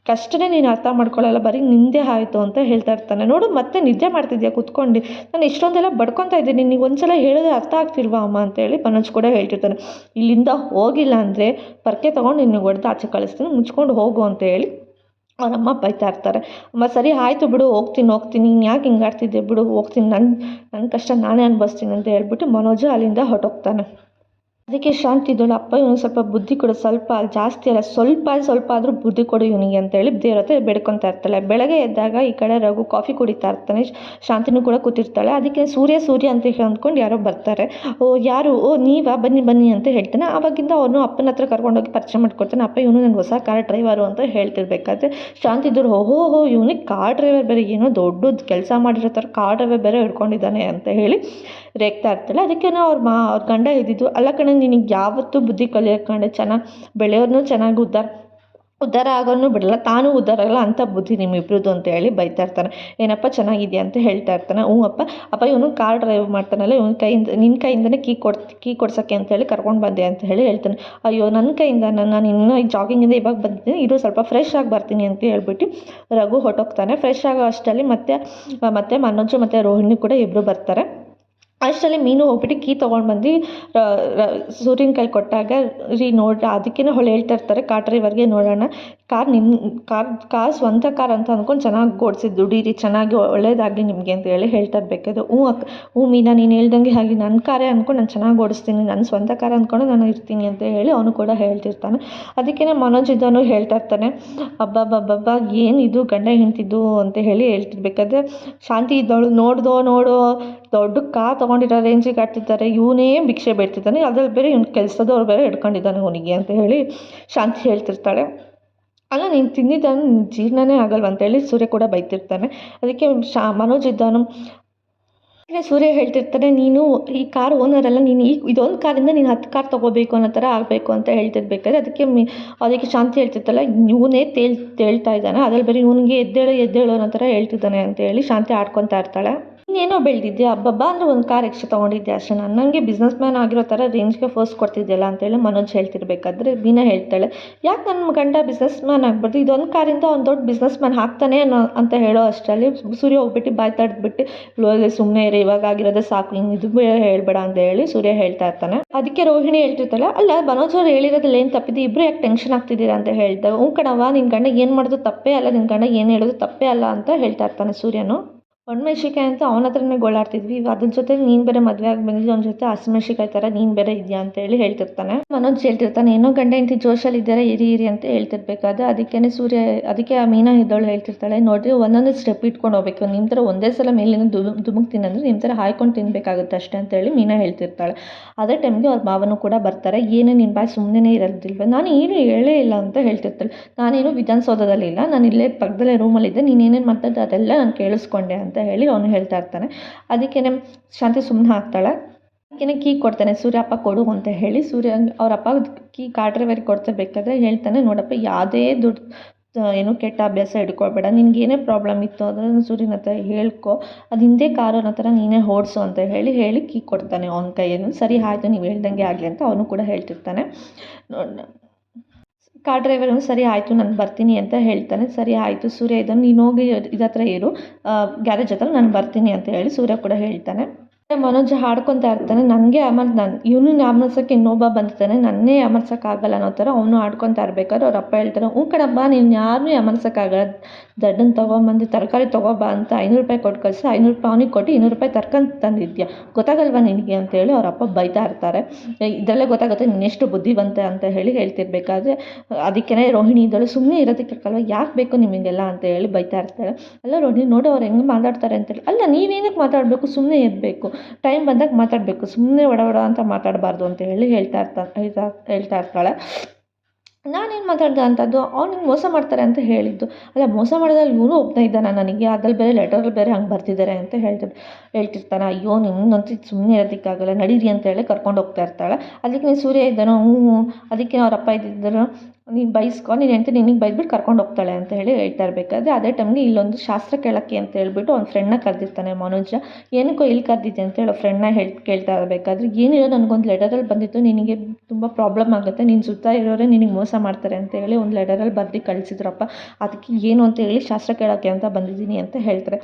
ಕಷ್ಟನೇ ನೀನು ಅರ್ಥ ಮಾಡ್ಕೊಳ್ಳಲ್ಲ, ಬರೀ ನಿಂದೆ ಆಯಿತು ಅಂತ ಹೇಳ್ತಾ ಇರ್ತಾನೆ. ನೋಡು ಮತ್ತೆ ನಿದ್ದೆ ಮಾಡ್ತಿದ್ಯಾ ಕೂತ್ಕೊಂಡು, ನಾನು ಇಷ್ಟೊಂದೆಲ್ಲ ಬಡ್ಕೊತಾ ಇದ್ದೀನಿ, ನಿನಗೆ ಒಂದ್ಸಲ ಹೇಳಿದ್ರೆ ಅರ್ಥ ಆಗ್ತಿಲ್ವಾ ಅಮ್ಮ ಅಂತೇಳಿ ಮನೋಜ್ ಕೂಡ ಹೇಳ್ತಿರ್ತಾನೆ. ಇಲ್ಲಿಂದ ಹೋಗಿಲ್ಲ ಅಂದರೆ ಪರ್ಕೆ ತೊಗೊಂಡು ನಿನಗೆ ಹೊಡೆದು ಆಚೆ ಕಳಿಸ್ತೀನಿ, ಮುಚ್ಕೊಂಡು ಹೋಗು ಅಂತ ಹೇಳಿ ಅವರಮ್ಮ ಬೈತಾ ಇರ್ತಾರೆ. ಅಮ್ಮ ಸರಿ ಆಯಿತು ಬಿಡು, ಹೋಗ್ತೀನಿ ನೀನು ಯಾಕೆ ಹಿಂಗೆ ಆಡ್ತಿದ್ದೆ ಬಿಡು, ಹೋಗ್ತೀನಿ, ನನ್ನ ಕಷ್ಟ ನಾನೇ ಅನುಭವಿಸ್ತೀನಿ ಅಂತ ಹೇಳ್ಬಿಟ್ಟು ಮನೋಜ್ ಅಲ್ಲಿಂದ ಹೊರಟೋಗ್ತಾನೆ. ಅದಕ್ಕೆ ಶಾಂತಿ ಇದ್ದಳು, ಅಪ್ಪ ಇವನು ಸ್ವಲ್ಪ ಬುದ್ಧಿ ಕೊಡು, ಸ್ವಲ್ಪ ಜಾಸ್ತಿ ಅಲ್ಲ, ಸ್ವಲ್ಪ ಆದರೂ ಬುದ್ಧಿ ಕೊಡು ಇವನಿಗೆ ಅಂತೇಳಿ ದೇವ್ರ ಹತ್ರ ಬೇಡ್ಕೊತಾ ಇರ್ತಾಳೆ. ಬೆಳಗ್ಗೆ ಎದ್ದಾಗ ಈ ಕಡೆ ರಘು ಕಾಫಿ ಕುಡಿತಾ ಇರ್ತಾನೆ, ಶಾಂತಿನೂ ಕೂಡ ಕೂತಿರ್ತಾಳೆ. ಅದಕ್ಕೆ ಸೂರ್ಯ ಅಂತ ಅಂದ್ಕೊಂಡು ಯಾರೋ ಬರ್ತಾರೆ. ಯಾರು ನೀವಾ, ಬನ್ನಿ ಅಂತ ಹೇಳ್ತಾನೆ. ಆವಾಗಿಂದ ಅವನು ಅಪ್ಪನ ಹತ್ರ ಕರ್ಕೊಂಡೋಗಿ ಪರಿಚಯ ಮಾಡ್ಕೊಡ್ತಾನೆ. ಅಪ್ಪ ಇವನು ನನ್ನ ಹೊಸ ಕಾರ್ ಡ್ರೈವರು ಅಂತ ಹೇಳ್ತಿರ್ಬೇಕಾದ್ರೆ ಶಾಂತಿ ಇದ್ದಳು, ಓಹೋ ಇವನಿಗೆ ಕಾರ್ ಡ್ರೈವರ್ ಬೇರೆ, ಏನೋ ದೊಡ್ಡದು ಕೆಲಸ ಮಾಡಿರೋ ಥರ ಕಾರ್ ಡ್ರೈವರ್ ಬೇರೆ ಹಿಡ್ಕೊಂಡಿದ್ದಾನೆ ಅಂತ ಹೇಳಿ ರೇಗ್ತಾ ಇರ್ತಾಳೆ. ಅದಕ್ಕೆ ಅವ್ರ ಗಂಡ ಇದ್ದಿದ್ದು, ಅಲ್ಲ ಕಣೆ ನಿನಗೆ ಯಾವತ್ತೂ ಬುದ್ಧಿ ಕಲಿಯೋಕಂಡೆ, ಚೆನ್ನಾಗಿ ಬೆಳೆಯೋರ್ನು ಚೆನ್ನಾಗಿ ಉದ್ಧಾರ ಆಗೋನು ಬಿಡಲ್ಲ, ತಾನೂ ಉದ್ಧಾರ ಆಗಲ್ಲ ಅಂತ ಬುದ್ಧಿ ನಿಮ್ಮಿಬ್ರದ್ದು ಅಂತ ಹೇಳಿ ಬೈತಾ ಇರ್ತಾನೆ. ಏನಪ್ಪ ಚೆನ್ನಾಗಿದೆಯಾ ಅಂತ ಹೇಳ್ತಾ ಇರ್ತಾನೆ. ಹ್ಞೂ ಅಪ್ಪ ಇವನು ಕಾರ್ ಡ್ರೈವ್ ಮಾಡ್ತಾನಲ್ಲ, ಇವನ ಕೈಯಿಂದ ನಿನ್ನ ಕೈಯಿಂದನೇ ಕೀ ಕೊಡ್ಸೋಕ್ಕೆ ಅಂತೇಳಿ ಕರ್ಕೊಂಡು ಬಂದೆ ಅಂತ ಹೇಳಿ ಹೇಳ್ತಾನೆ. ಅಯ್ಯೋ ನನ್ನ ಕೈಯಿಂದ ನಾನು ಇನ್ನೂ ಜಾಗಿಂಗಿಂದ ಇವಾಗ ಬಂದಿದ್ದೀನಿ, ಇರೋ ಸ್ವಲ್ಪ ಫ್ರೆಶ್ ಆಗಿ ಬರ್ತೀನಿ ಅಂತ ಹೇಳ್ಬಿಟ್ಟು ರಘು ಹೊಟ್ಟೋಗ್ತಾನೆ. ಫ್ರೆಶ್ ಆಗೋ ಅಷ್ಟರಲ್ಲಿ ಮತ್ತೆ ಮನೋಜು ಮತ್ತು ರೋಹಿಣಿ ಕೂಡ ಇಬ್ಬರು ಬರ್ತಾರೆ. ಅಷ್ಟರಲ್ಲಿ ಮೀನು ಹೋಗ್ಬಿಟ್ಟು ಕೀ ತೊಗೊಂಡು ಬಂದು ಸೂರ್ಯನ ಕೈ ಕೊಟ್ಟಾಗ ನೋಡಿ ಅದಕ್ಕೇ ಅವಳು ಹೇಳ್ತಾ ಇರ್ತಾರೆ ಕಾರ್ ಡ್ರೈವರ್ಗೆ, ನೋಡೋಣ ಕಾರ್ ಸ್ವಂತ ಕಾರ್ ಅಂತ ಅಂದ್ಕೊಂಡು ಚೆನ್ನಾಗಿ ಓಡಿಸಿದ್ದು ದುಡೀರಿ, ಚೆನ್ನಾಗಿ ಒಳ್ಳೇದಾಗಲಿ ನಿಮಗೆ ಅಂತ ಹೇಳಿ ಹೇಳ್ತಾ ಇರಬೇಕಾದ್ರೆ, ಹ್ಞೂ ಮೀನಾ ನೀನು ಹೇಳ್ದಂಗೆ ಹಾಗೆ ನನ್ನ ಕಾರೇ ಅಂದ್ಕೊಂಡು ನಾನು ಚೆನ್ನಾಗಿ ಓಡಿಸ್ತೀನಿ, ನನ್ನ ಸ್ವಂತ ಕಾರ್ ಅಂದ್ಕೊಂಡು ನಾನು ಇರ್ತೀನಿ ಅಂತ ಹೇಳಿ ಅವನು ಕೂಡ ಹೇಳ್ತಿರ್ತಾನೆ. ಅದಕ್ಕೇ ಮನೋಜ್ ಇದ್ದವನು ಹೇಳ್ತಾ ಇರ್ತಾನೆ, ಅಬ್ಬಬ್ಬಬ್ಬ ಏನಿದು ಗಂಡ ಹೆಂಡ್ತಿದ್ದು ಅಂತ ಹೇಳಿ ಹೇಳ್ತಿರ್ಬೇಕಾದ್ರೆ ಶಾಂತಿ ಇದ್ದವಳು, ನೋಡು ದೊಡ್ಡ ಕಾರ್ ತೊಗೊಂಡಿರೋ ರೇಂಜಿಗೆ ಆಡ್ತಿದ್ದಾರೆ, ಇವನೇ ಭಿಕ್ಷೆ ಬೇಡ್ತಿದ್ದಾನೆ, ಅದ್ರಲ್ಲಿ ಬೇರೆ ಇವ್ನು ಕೆಲಸದವ್ರು ಬೇರೆ ಹಿಡ್ಕೊಂಡಿದ್ದಾನೆ ಅವನಿಗೆ ಅಂತ ಹೇಳಿ ಶಾಂತಿ ಹೇಳ್ತಿರ್ತಾಳೆ. ಅಲ್ಲ ನೀನು ತಿಂದಿದ್ದಾನು ಜೀರ್ಣನೇ ಆಗಲ್ವ ಅಂತೇಳಿ ಸೂರ್ಯ ಕೂಡ ಬೈತಿರ್ತಾನೆ. ಅದಕ್ಕೆ ಮನೋಜ್ ಇದ್ದವನು ಸೂರ್ಯ ಹೇಳ್ತಿರ್ತಾನೆ, ನೀನು ಈ ಕಾರ್ ಓನರ್ ಅಲ್ಲ, ನೀನು ಇದೊಂದು ಕಾರಿಂದ ನೀನು 10 ಕಾರ್ ತೊಗೋಬೇಕು ಅನ್ನೋ ಥರ ಆಗಬೇಕು ಅಂತ ಹೇಳ್ತಿರ್ಬೇಕಾದ್ರೆ ಅದಕ್ಕೆ ಶಾಂತಿ ಹೇಳ್ತಿರ್ತಲ್ಲ, ಇವನೇ ತೇಳ್ತಾ ಇದ್ದಾನೆ, ಅದ್ರಲ್ಲಿ ಬೇರೆ ಇವನಿಗೆ ಎದ್ದೇಳು ಅನ್ನೋ ಥರ ಹೇಳ್ತಿದ್ದಾನೆ ಅಂತ ಹೇಳಿ ಶಾಂತಿ ಆಡ್ಕೊತಾ ಇರ್ತಾಳೆ. ಇನ್ನೇನೋ ಬೆಳೆದಿದ್ದೆ ಹಬ್ಬಬ್ಬ ಅಂದರೆ ಒಂದು ಕಾರ್ ಎಕ್ಸ್ಟ್ರಾ ತೊಗೊಂಡಿದ್ದೆ ಅಷ್ಟೇ, ನನಗೆ ಬಿಸ್ನೆಸ್ ಮ್ಯಾನ್ ಆಗಿರೋ ಥರ ರೇಂಜ್ಗೆ ಫಸ್ಟ್ ಕೊಡ್ತಿದ್ದೆಲ್ಲ ಅಂತೇಳಿ ಮನೋಜ್ ಹೇಳ್ತಿರ್ಬೇಕಾದ್ರೆ ಮೀನಾ ಹೇಳ್ತಾಳೆ, ಯಾಕೆ ನನ್ನ ಗಂಡ ಬಿಸ್ನೆಸ್ ಮ್ಯಾನ್ ಆಗ್ಬಾರ್ದು, ಇದೊಂದು ಕಾರಿಂದ ಒಂದು ದೊಡ್ಡ ಬಿಸ್ನೆಸ್ ಮ್ಯಾನ್ ಆಗ್ತಾನೆ ಅಂತ ಹೇಳೋ ಅಷ್ಟರಲ್ಲಿ ಸೂರ್ಯ ಹೋಗ್ಬಿಟ್ಟು ಬಾಯ್ ತಡೆದ್ಬಿಟ್ಟು ಸುಮ್ಮನೆ ಇರಿ, ಇವಾಗ ಆಗಿರೋದೇ ಸಾಕು, ಇದು ಹೇಳ್ಬೇಡ ಅಂತ ಹೇಳಿ ಸೂರ್ಯ ಹೇಳ್ತಾ ಇರ್ತಾನೆ. ಅದಕ್ಕೆ ರೋಹಿಣಿ ಹೇಳ್ತಿರ್ತಾಳೆ, ಅಲ್ಲ ಮನೋಜ್ ಅವ್ರು ಹೇಳಿರೋದ್ರಲ್ಲಿ ಏನು ತಪ್ಪಿದೆ, ಇಬ್ಬರು ಯಾಕೆ ಟೆನ್ಷನ್ ಆಗ್ತಿದ್ದೀರಾ ಅಂತ ಹೇಳ್ತಾರೆ. ಕಣವ ನಿನ್ನ ಗಂಡ ಏನು ಮಾಡೋದು ತಪ್ಪೇ ಅಲ್ಲ, ನಿನ್ನ ಗಂಡ ಏನು ಹೇಳೋದು ತಪ್ಪೇ ಅಲ್ಲ ಅಂತ ಹೇಳ್ತಾ ಇರ್ತಾನೆ ಸೂರ್ಯನು. ಒಣಮೆಣ್ಸಿಕಾಯಿ ಅಂತ ಅವನ ಹತ್ರನೇ ಗೋಳಾಡ್ತಿದ್ವಿ, ಅದ್ರ ಜೊತೆಗೆ ನೀನು ಬೇರೆ ಮದುವೆ ಆಗಿ ಬಂದಿದ್ದು, ಅವನ ಜೊತೆ ಹಸಿಮೆಣ್ಸಿಕಾಯಿ ಥರ ನೀನು ಬೇರೆ ಇದೆಯಾ ಅಂತ ಹೇಳಿ ಹೇಳ್ತಿರ್ತಾನೆ. ಮನೋಜ್ ಹೇಳ್ತಿರ್ತಾನೆ, ಏನೋ ಗಂಡ ಹೆಂಡತಿ ಜೋಶಲ್ಲಿ ಇದ್ದಾರೆ, ಇರಿ ಅಂತ ಹೇಳ್ತಿರ್ಬೇಕಾದ್ರೆ ಅದಕ್ಕೆ ಆ ಮೀನಾ ಇದ್ದವಳು ಹೇಳ್ತಿರ್ತಾಳೆ, ನೋಡಿರಿ ಒಂದೊಂದು ಸ್ಟೆಪ್ ಇಟ್ಕೊಂಡು ಹೋಗ್ಬೇಕು, ನಿಮ್ಮ ಥರ ಒಂದೇ ಸಲ ಮೇಲಿನ ದುಮುಕ್ತೀನಿ ಅಂದರೆ ನಿಮ್ಮ ಥರ ಹಾಯ್ಕೊಂಡು ತಿನ್ನಬೇಕಾಗುತ್ತೆ ಅಷ್ಟೇ ಅಂತೇಳಿ ಮೀನಾ ಹೇಳ್ತಿರ್ತಾಳೆ. ಅದೇ ಟೈಮ್ಗೆ ಅವ್ರ ಮಾವನು ಕೂಡ ಬರ್ತಾರೆ. ಏನು ನಿನ್ನ ಬಾಯಿ ಸುಮ್ಮನೆ ಇರೋದಿಲ್ವ, ನಾನು ಏನು ಹೇಳೇ ಇಲ್ಲ ಅಂತ ಹೇಳ್ತಿರ್ತಾಳೆ. ನಾನೇನು ವಿಧಾನಸೌಧದಲ್ಲಿ ಇಲ್ಲ, ನಾನು ಇಲ್ಲೇ ಪಕ್ಕದಲ್ಲೇ ರೂಮಲ್ಲಿದ್ದೆ, ನೀನೇನೇನು ಮಾತಾಡ್ದೆ ಅದೆಲ್ಲ ನಾನು ಕೇಳಿಸ್ಕೊಂಡೆ ಅಂತ ಹೇಳಿ ಅವನು ಹೇಳ್ತಾ ಇರ್ತಾನೆ. ಅದಕ್ಕೇ ಶಾಂತಿ ಸುಮ್ಮನೆ ಆಗ್ತಾಳೆ. ಅದಕ್ಕೇ ಕೀ ಕೊಡ್ತಾನೆ, ಸೂರ್ಯ ಅಪ್ಪ ಕೊಡು ಅಂತ ಹೇಳಿ ಅವ್ರ ಅಪ್ಪ ಕಾರ್ ಡ್ರೈವರ್ಗೆ ಕೊಡ್ತಿರ್ಬೇಕಾದ್ರೆ ಹೇಳ್ತಾನೆ, ನೋಡಪ್ಪ ಯಾವುದೇ ಏನು ಕೆಟ್ಟ ಅಭ್ಯಾಸ ಹಿಡ್ಕೊಳ್ಬೇಡ, ನಿನಗೇನೇ ಪ್ರಾಬ್ಲಮ್ ಇತ್ತು ಅದನ್ನು ಸೂರ್ಯನ ಹತ್ರ ಹೇಳ್ಕೊ, ಅದು ಹಿಂದೆ ಕಾರು ಅನ್ನೋ ಥರ ನೀನೇ ಓಡಿಸು ಅಂತ ಹೇಳಿ ಕೀ ಕೊಡ್ತಾನೆ ಅವನ ಕೈಯನ್ನು. ಸರಿ ಆಯಿತು ನೀವು ಹೇಳ್ದಂಗೆ ಆಗಲಿ ಅಂತ ಅವನು ಕೂಡ ಹೇಳ್ತಿರ್ತಾನೆ. ಕಾರ್ ಡ್ರೈವರ್ ಸರಿ ಆಯಿತು ನಾನು ಬರ್ತೀನಿ ಅಂತ ಹೇಳ್ತಾನೆ. ಸರಿ ಆಯಿತು ಸೂರ್ಯ ಇದನ್ನು ನೀನು ಹೋಗಿ ಇದತ್ರ ಇರು, ಗ್ಯಾರೇಜ್ ಹತ್ರ ನಾನು ಬರ್ತೀನಿ ಅಂತ ಹೇಳಿ ಸೂರ್ಯ ಕೂಡ ಹೇಳ್ತಾನೆ. ಮನೋಜ್ ಹಾಡ್ಕೊತಾ ಇರ್ತಾನೆ, ನನಗೆ ಇವನು ಅಮರ್ಸೋಕ್ಕೆ ಇನ್ನೊಬ್ಬ ಬಂದಿರ್ತಾನೆ, ನನ್ನೇ ಅಮರ್ಸೋಕ್ಕಾಗಲ್ಲ ಅನ್ನೋ ಥರ ಅವನು ಆಡ್ಕೊತಾ ಇರ್ಬೇಕಾದ್ರೆ ಅವ್ರ ಅಪ್ಪ ಹೇಳ್ತಾರೆ, ಕಣಬ್ಬ ನೀನು ಯಾರನ್ನೂ ಅಮರ್ಸೋಕ್ಕಾಗಲ್ಲ, ದಡ್ಡನ್ನು ತೊಗೊಂಬಂದು ತರಕಾರಿ ತೊಗೊಬಾ ಅಂತ 500 ರೂಪಾಯಿ ಕೊಟ್ಟು ಕಳಿಸಿ, 500 ರೂಪಾಯಿ ಅವನಿಗೆ ಕೊಟ್ಟು 200 ರೂಪಾಯಿ ತರ್ಕೊಂಡು ತಂದಿದ್ಯಾ, ಗೊತ್ತಾಗಲ್ವಾ ನಿನಗೆ ಅಂತೇಳಿ ಅವ್ರ ಅಪ್ಪ ಬೈತಾ ಇರ್ತಾರೆ. ಇದರಲ್ಲೇ ಗೊತ್ತಾಗುತ್ತೆ ನೀನೆಷ್ಟು ಬುದ್ಧಿವಂತೆ ಅಂತ ಹೇಳಿ ಹೇಳ್ತಿರ್ಬೇಕಾದ್ರೆ ಅದಕ್ಕೆ ರೋಹಿಣಿ ಇದ್ದಳು, ಸುಮ್ಮನೆ ಇರೋದಕ್ಕಾಗಲ್ವ, ಯಾಕೆ ಬೇಕು ನಿಮಗೆಲ್ಲ ಅಂತ ಹೇಳಿ ಬೈತಾ ಇರ್ತಾರೆ. ಅಲ್ಲ ರೋಹಿಣಿ ನೋಡು ಅವ್ರು ಹೆಂಗೆ ಮಾತಾಡ್ತಾರೆ ಅಂತೇಳಿ, ಅಲ್ಲ ನೀವೇನಕ್ಕೆ ಮಾತಾಡಬೇಕು, ಸುಮ್ಮನೆ ಇರಬೇಕು, ಟೈಮ್ ಬಂದಾಗ ಮಾತಾಡಬೇಕು, ಸುಮ್ಮನೆ ಒಡ ಅಂತ ಮಾತಾಡಬಾರ್ದು ಅಂತ ಹೇಳಿ ಹೇಳ್ತಾ ಇರ್ತಾಳೆ. ನಾನೇನು ಮಾತಾಡ್ದೆ ಅಂಥದ್ದು, ಅವ್ನಿಗೆ ಮೋಸ ಮಾಡ್ತಾರೆ ಅಂತ ಹೇಳಿದ್ದು, ಅಲ್ಲ ಮೋಸ ಮಾಡೋದ್ರಲ್ಲಿ ಇವನು ಒಬ್ಬನೇ ಇದ್ದಾನೆ, ನನಗೆ ಅದ್ರಲ್ಲಿ ಬೇರೆ ಲೆಟರಲ್ಲಿ ಬೇರೆ ಹಂಗೆ ಬರ್ತಿದ್ದಾರೆ ಅಂತ ಹೇಳ್ತಿರ್ತಾನೆ. ಅಯ್ಯೋ ನಿಮ್ಮಂತೂ ಸುಮ್ಮನೆ ಇರೋದಕ್ಕಾಗಲ್ಲ, ನಡೀರಿ ಅಂತ ಹೇಳಿ ಕರ್ಕೊಂಡು ಹೋಗ್ತಾ ಇರ್ತಾಳೆ. ಅದಕ್ಕೆ ಸೂರ್ಯ ಇದ್ದಾನೋ, ಅದಕ್ಕೆ ಅವರಪ್ಪ ಇದ್ದಿದ್ದರು, ನೀನು ಬೈಸ್ಕೊ, ನೀನು ಹೆಂಡ್ತಿ ನಿನಗೆ ಬೈದ್ಬಿಟ್ಟು ಕರ್ಕೊಂಡು ಹೋಗ್ತಾಳೆ ಅಂತ ಹೇಳಿ ಹೇಳ್ತಾ ಇರಬೇಕಾದ್ರೆ ಅದೇ ಟೈಮ್ಗೆ ಇಲ್ಲೊಂದು ಶಾಸ್ತ್ರ ಕೇಳೋಕ್ಕೆ ಅಂತ ಹೇಳ್ಬಿಟ್ಟು ಅವ್ನ ಫ್ರೆಂಡ್ನ ಕರೆದಿರ್ತಾನೆ ಮನೋಜ. ಏನಕ್ಕೋ ಇಲ್ಲಿ ಕರೆದಿದ್ದೆ ಅಂತೇಳಿ ಫ್ರೆಂಡ್ನ ಕೇಳ್ತಾ ಇರಬೇಕಾದ್ರೆ, ಏನಿರೋ ನನಗೊಂದು ಲೆಟರಲ್ಲಿ ಬಂದಿತ್ತು, ನಿನಗೆ ತುಂಬ ಪ್ರಾಬ್ಲಮ್ ಆಗುತ್ತೆ, ನೀನು ಸುತ್ತ ಇರೋರೇ ನಿನಗೆ ಮೋಸ ಮಾಡ್ತಾರೆ ಅಂತ ಹೇಳಿ ಒಂದು ಲೆಟರಲ್ಲಿ ಬರೆದು ಕಳಿಸಿದ್ರಪ್ಪ, ಅದಕ್ಕೆ ಏನು ಅಂತ ಹೇಳಿ ಶಾಸ್ತ್ರ ಕೇಳೋಕ್ಕೆ ಅಂತ ಬಂದಿದ್ದೀನಿ ಅಂತ ಹೇಳ್ತಾರೆ.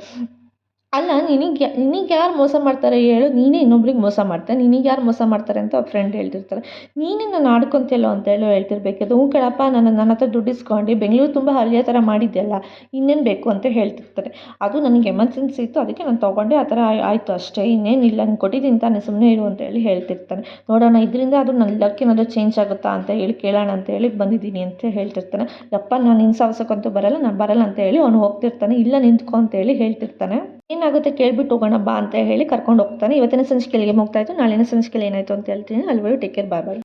ಅಲ್ಲ ನಿನಗೆ ಯಾರು ಮೋಸ ಮಾಡ್ತಾರೆ ಹೇಳು? ನೀನೇ ಇನ್ನೊಬ್ರಿಗೆ ಮೋಸ ಮಾಡ್ತೀಯ. ನಿನಗೆ ಯಾರು ಮೋಸ ಮಾಡ್ತಾರೆ ಅಂತ ಅವ್ರ ಫ್ರೆಂಡ್ ಹೇಳ್ತಿರ್ತಾರೆ. ನೀನೇ ನನ್ನ ಆಡ್ಕೊಂತೀಯಲ್ಲೋ ಅಂತೇಳಿ ಹೇಳ್ತಿರ್ಬೇಕಿತ್ತು. ಹ್ಞೂ ಕಣಪ್ಪ ನನ್ನ ಹತ್ರ ದುಡ್ಡು ಇಸ್ಕೊಂಡು ಬೆಂಗಳೂರು ತುಂಬ ಹಳ್ಳಿಯ ಥರ ಮಾಡಿದ್ಯಲ್ಲ, ಇನ್ನೇನು ಬೇಕು ಅಂತ ಹೇಳ್ತಿರ್ತಾರೆ. ಅದು ನನಗೆ ಎಮರ್ಜೆನ್ಸಿ ಇತ್ತು, ಅದಕ್ಕೆ ನಾನು ತೊಗೊಂಡೆ, ಆ ಥರ ಆಯಿತು ಅಷ್ಟೇ, ಇನ್ನೇನಿಲ್ಲ, ನೀನು ಕೊಟ್ಟಿದ್ದೀನಿ ತಾನೇ, ಸುಮ್ಮನೆ ಇರು ಅಂತೇಳಿ ಹೇಳ್ತಿರ್ತಾನೆ. ನೋಡೋಣ ಇದರಿಂದ ಅದು ನನ್ನ ಲಕ್ ಏನಾದರೂ ಚೇಂಜ್ ಆಗುತ್ತಾ ಅಂತ ಹೇಳಿ ಕೇಳೋಣ ಅಂತ ಹೇಳಿ ಬಂದಿದ್ದೀನಿ ಅಂತ ಹೇಳ್ತಿರ್ತಾನೆ. ಯಪ್ಪ ನಾನು ನಿನ್ನ ಸಹವಾಸಕ್ಕಂತೂ ಬರಲ್ಲ, ನಾನು ಬರಲ್ಲ ಅಂತ ಹೇಳಿ ಅವನು ಹೋಗ್ತಿರ್ತಾನೆ. ಇಲ್ಲ ನಿಂತ್ಕೊ ಅಂತ ಹೇಳಿ ಹೇಳ್ತಿರ್ತಾನೆ. ಏನಾಗುತ್ತೆ ಕೇಳ್ಬಿಟ್ಟು ಹೋಗೋಣ ಬಾ ಅಂತ ಹೇಳಿ ಕರ್ಕೊಂಡು ಹೋಗ್ತಾನೆ. ಇವತ್ತಿನ ಸಂಚಿಕೆಯಲ್ಲಿ ಮುಗ್ತಾಯಿತು. ನಾಳಿನ ಸಂಚಿಕೆಯಲ್ಲಿ ಏನಾಯಿತು ಅಂತ ಹೇಳ್ತೀನಿ. ಅಲ್ಲಿವರೆಗೂ ಟೇಕ್ ಕೇರ್, ಬಾಯ್ ಬಾಯ್.